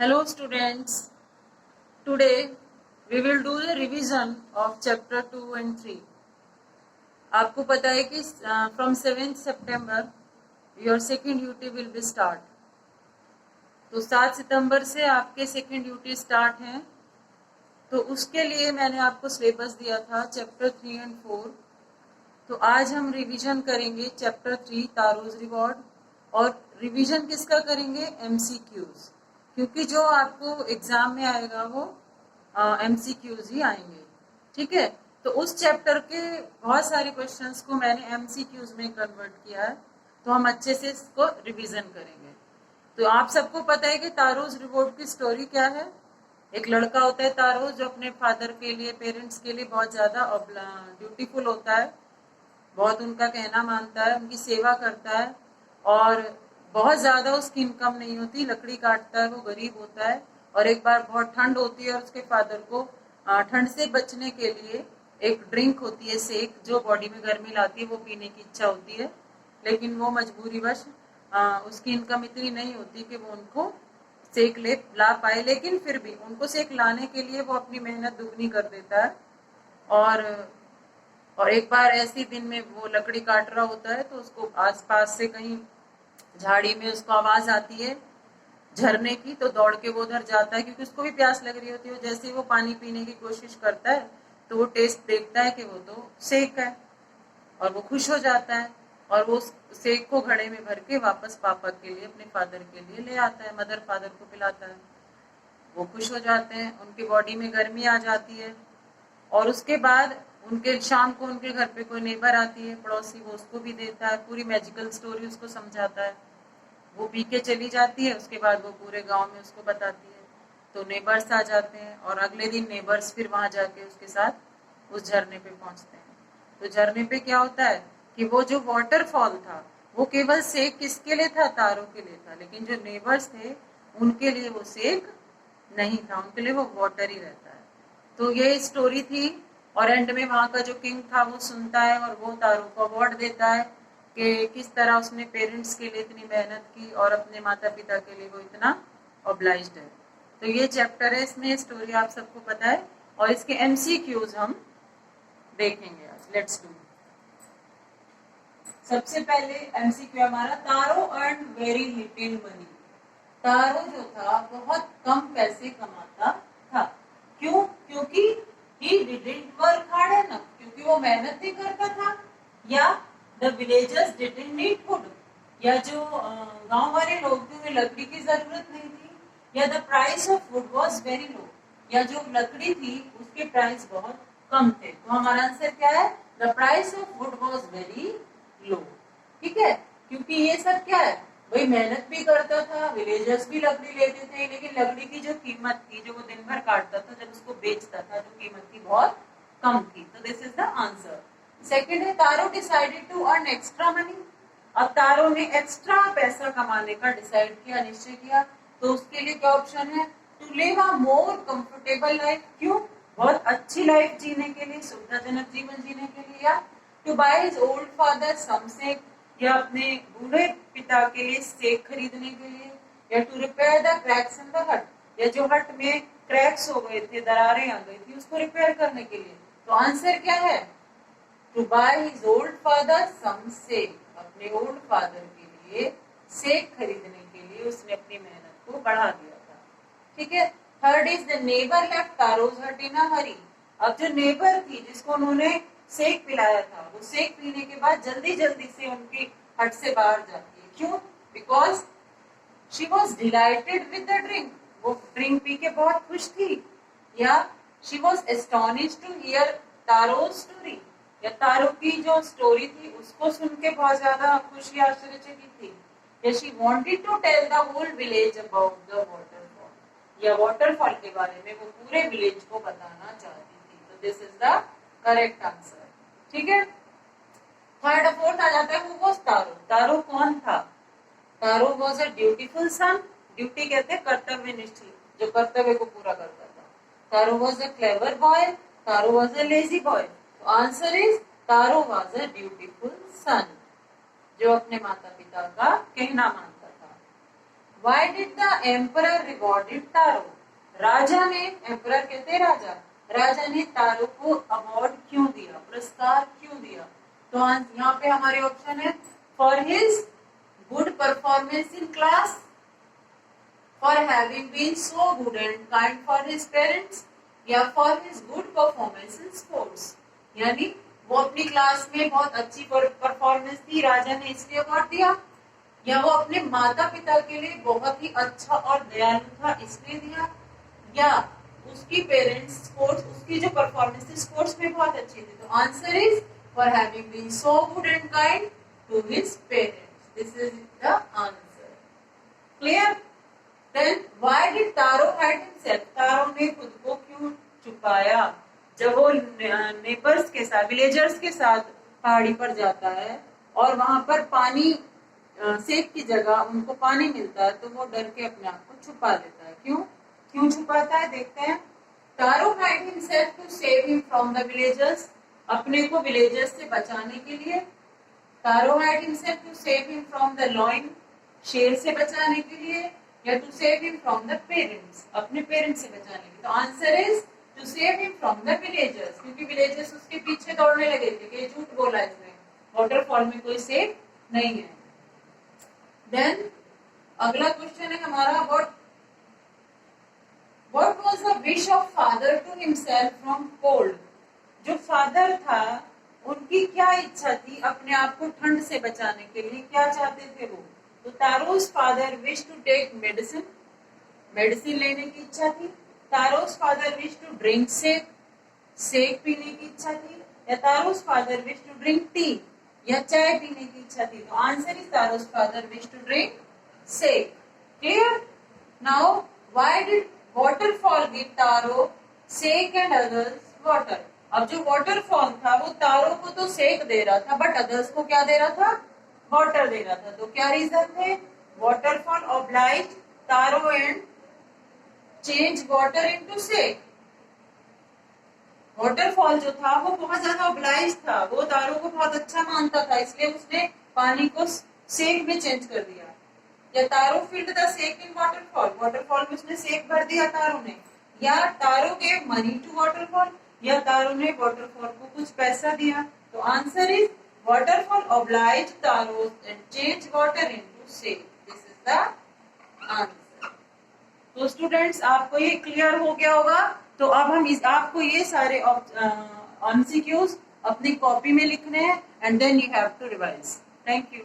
Hello students, today we will do the revision of chapter 2 and 3. आपको पता है कि from 7th September your second UT will be start. तो 7 सितंबर से आपके सेकेंड यूटी स्टार्ट हैं. तो उसके लिए मैंने आपको सिलेबस दिया था चैप्टर 3 एंड 4. तो आज हम रिवीजन करेंगे चैप्टर 3 तारोज रिवॉर्ड. और रिवीजन किसका करेंगे? MCQs, क्योंकि जो आपको एग्जाम में आएगा वो MCQs ही आएंगे. ठीक है, तो उस चैप्टर के बहुत सारे क्वेश्चंस को मैंने MCQs में कन्वर्ट किया है. तो हम अच्छे से इसको रिवीजन करेंगे. तो आप सबको पता है कि तारोज रिवॉर्ड की स्टोरी क्या है. एक लड़का होता है तारोज जो अपने फादर के लिए, पेरेंट्स के लिए बहुत ज्यादा ड्यूटीफुल होता है, बहुत उनका कहना मानता है, उनकी सेवा करता है. और बहुत ज्यादा उसकी इनकम नहीं होती, लकड़ी काटता है, वो गरीब होता है. और एक बार बहुत ठंड होती है और उसके फादर को ठंड से बचने के लिए एक ड्रिंक होती है सेक, जो बॉडी में गर्मी लाती है, वो पीने की इच्छा होती है. लेकिन वो मजबूरीवश उसकी इनकम इतनी नहीं होती कि वो उनको सेक ला पाए. लेकिन फिर भी उनको सेक लाने के लिए वो अपनी मेहनत दुगनी कर देता है. और एक बार ऐसी दिन में वो लकड़ी काट रहा होता है तो उसको आसपास से कहीं झाड़ी में उसको आवाज आती है झरने की. तो दौड़ के वो उधर जाता है क्योंकि उसको भी प्यास लग रही होती है. जैसे ही वो पानी पीने की कोशिश करता है तो वो टेस्ट देखता है कि वो तो सेक है और वो खुश हो जाता है. और वो सेक को घड़े में भर के वापस पापा के लिए, अपने फादर के लिए ले आता है, मदर फादर को पिलाता है. वो खुश हो जाते हैं, उनकी बॉडी में गर्मी आ जाती है. और उसके बाद उनके शाम को उनके घर पे कोई नेबर आती है, पड़ोसी, वो उसको भी देता है, पूरी मैजिकल स्टोरी उसको समझाता है. वो पी के चली जाती है. उसके बाद वो पूरे गांव में उसको बताती है. तो नेबर्स आ जाते हैं और अगले दिन नेबर्स फिर वहां जाके उसके साथ उस झरने पे पहुंचते हैं. तो झरने पे क्या होता है कि वो जो वाटरफॉल था वो केवल सेक किसके लिए था? तारों के लिए था. लेकिन जो नेबर्स थे उनके लिए वो सेक नहीं था, उनके लिए वो वाटर ही रहता है. तो ये स्टोरी थी. और एंड में वहां का जो किंग था वो सुनता है और वो तारों को अवार्ड देता है कि किस तरह उसने पेरेंट्स के लिए इतनी मेहनत की और अपने माता पिता के लिए वो इतना ऑब्लाइज्ड है. तो ये चैप्टर है, इसमें स्टोरी आप सबको पता है. और इसके MCQs हम देखेंगे आज. Let's do. सबसे पहले MCQ हमारा, तारो अर्न वेरी लिटिल मनी. तारो जो था बहुत कम पैसे कमाता था. क्यों? क्योंकि he didn't work hard enough, क्योंकि वो मेहनत नहीं करता था, या the villagers didn't need food, या जो गांव वाले लोग थे उन्हें लकड़ी की जरूरत नहीं थी, या the price of wood was very low, या जो लकड़ी थी उसके प्राइस बहुत कम थे. तो हमारा आंसर क्या है? the price of wood was very low. ठीक है, क्योंकि ये सब क्या है, वही मेहनत भी करता था, विलेजर्स भी लकड़ी लेते थे, लेकिन लकड़ी की जो कीमत थी, जो वो दिन भर काटता था, जब उसको बेचता था, जो कीमत थी बहुत कम थी. तो this is the answer. Second है, Taro decided to earn extra money. अब तारो ने एक्स्ट्रा पैसा कमाने का डिसाइड किया, निश्चय किया. तो उसके लिए क्या ऑप्शन है? To live a more comfortable life. क्यों? बहुत अच्छी लाइफ जीने के लिए, सुविधाजनक जीवन जीने के लिए. या to buy his old father some sake, या अपने बूढ़े पिता के लिए सेक खरीदने के लिए. या to repair the cracks in the hut, या जो हट में क्रैक्स हो गए थे, दरारें आ गई थी, उसको रिपेयर करने के लिए. तो आंसर क्या है? To buy his old father some sake. अपने ओल्ड फादर के लिए सेक खरीदने के लिए उसने अपनी मेहनत को बढ़ा दिया था. ठीक है. Third is the neighbour left Taro's hut in अ हरी. अब जो नेबर थी जिसको उन्होंने सेक पिलाया था, वो सेक पीने के बाद जल्दी जल्दी से उनकी हट से बाहर जाती है. क्यों? Because she was delighted with the drink. वो ड्रिंक पी के बहुत खुश थी. या she was astonished to hear Taro story, या तारो की जो स्टोरी थी उसको सुन के बहुत ज्यादा खुशी, आश्चर्यचकित थी. या she wanted to tell the whole village about the waterfall, या वाटरफॉल के बारे में वो पूरे विलेज को बताना चाहती थी. तो this is the correct answer. ठीक है. थर्ड और फोर्थ आ जाता है, वो तारो. तारो कौन था? Taro was a dutiful son. Duty कहते हैं कर्तव्यनिष्ठ, जो कर्तव्य को पूरा करता था. Taro was a clever boy. Taro was a lazy boy. तो answer is Taro was a dutiful son, जो अपने माता पिता का कहना मानता था. Why did the emperor rewarded तारो? राजा ने, एम्परर कहते हैं राजा, राजा ने तारो को अवार्ड क्यों दिया, पुरस्कार क्यों दिया? तो यहाँ पे हमारे ऑप्शन है for his good performance in class, for having been so good and kind for his parents, या for his good performance in sports. यानी वो अपनी क्लास में बहुत अच्छी परफॉर्मेंस दी, राजा ने इसलिए अवार्ड दिया, या वो अपने माता पिता के लिए बहुत ही अच्छा और दयालु था इसलिए दिया, या उसकी पेरेंट्स स्पोर्ट्स, उसकी जो परफॉर्मेंस थी स्पोर्ट्स में बहुत अच्छी थी। तो answer is for having been so good and kind to his parents. This is the answer. Clear? Then why did Taro hide himself? Taro ने खुद को क्यों छुपाया? जब वो नेबर्स के साथ, विलेजर्स के साथ पहाड़ी पर जाता है और वहां पर पानी सेक की जगह उनको पानी मिलता है, तो वो डर के अपने आप को छुपा लेता है। क्यों छुपाता है देखते हैं। Taro hide himself to save him from the villagers, अपने को विलेजर्स से बचाने के लिए। Taro hide himself to save him from the lion, शेर से बचाने के लिए, या to save him from the parents, अपने पेरेंट्स से बचाने के लिए। तो answer is to save him from the villagers, क्योंकि विलेजर्स उसके पीछे दौड़ने लगे थे कि झूठ बोला इसने, वाटरफॉल में कोई सेफ नहीं है। देन अगला क्वेश्चन है हमारा, what was the wish of father to himself from cold? जो फादर था उनकी क्या इच्छा थी अपने आप को ठंड से बचाने के लिए, क्या चाहते थे वो? तो Taro's father wish to take medicine, medicine लेने की इच्छा थी। Taro's father wish to drink sake, sake पीने की इच्छा थी। या Taro's father wish to drink tea, या चाय पीने की इच्छा थी। तो answer is Taro's father wish to drink sake. Clear? Now why did waterfall give Taro sake and others water? अब जो वाटरफॉल था वो तारो को तो सेक दे रहा था, बट अदर्स को क्या दे रहा था? वाटर दे रहा था। तो क्या रीजन थे? Waterfall obliged Taro and change water into sake. Waterfall जो था वो बहुत ज्यादा ऑब्लाइज था, वो तारो को बहुत अच्छा मानता था, इसलिए उसने पानी को सेक में चेंज कर दिया। या Taro filled the sake in waterfall, waterfall में उसने सेक भर दिया तारो ने। या Taro gave money to waterfall, या तारो ने वाटरफॉल को कुछ पैसा दिया। तो answer is waterfall oblige Taro and change water into sake. This is the answer. तो स्टूडेंट्स आपको ये क्लियर हो गया होगा। तो अब हम आपको ये सारे एमसीक्यूज अपनी कॉपी में लिखने हैं and then you have to revise. Thank you.